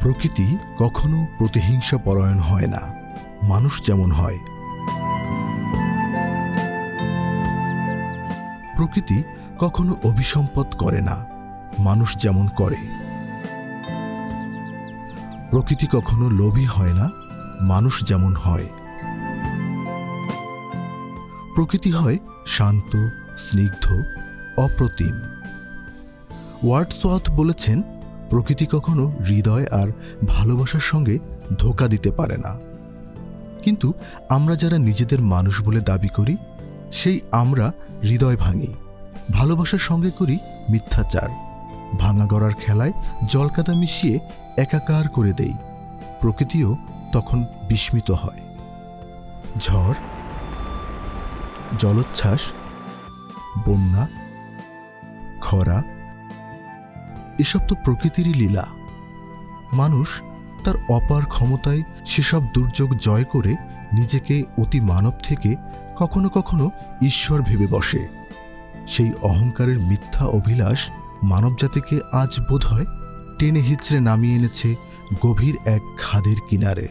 প্রকৃতি কখনো প্রতিহিংসা পরায়ণ হয় না, মানুষ যেমন হয়। প্রকৃতি কখনো অভিসম্পদ করে না, মানুষ যেমন করে। প্রকৃতি কখনো লোভী হয় না, মানুষ যেমন হয়। প্রকৃতি হয় শান্ত, স্নিগ্ধ, অপ্রতিম। ওয়ার্ডসওয়ার্থ বলেছেন, প্রকৃতি কখনো হৃদয় আর ভালোবাসার সঙ্গে ধোঁকা দিতে পারে না। কিন্তু আমরা যারা নিজেদের মানুষ বলে দাবি করি, সেই আমরা হৃদয় ভাঙি, ভালোবাসার সঙ্গে করি মিথ্যাচার, ভাঙা গড়ার খেলায় জলকাদা মিশিয়ে একাকার করে দেই। প্রকৃতিও তখন বিস্মিত হয়। ঝড়, জলোচ্ছ্বাস, বন্যা, খরা, এসব তো প্রকৃতিরই লীলা। মানুষ তার অপার ক্ষমতায় সেসব দুর্যোগ জয় করে নিজেকে অতি মানব থেকে কখনো কখনো ঈশ্বর ভেবে বসে। সেই অহংকারের মিথ্যা অভিলাষ মানবজাতিকে আজ বোধহয় টেনে হিচড়ে নামিয়ে এনেছে গভীর এক খাদের কিনারে।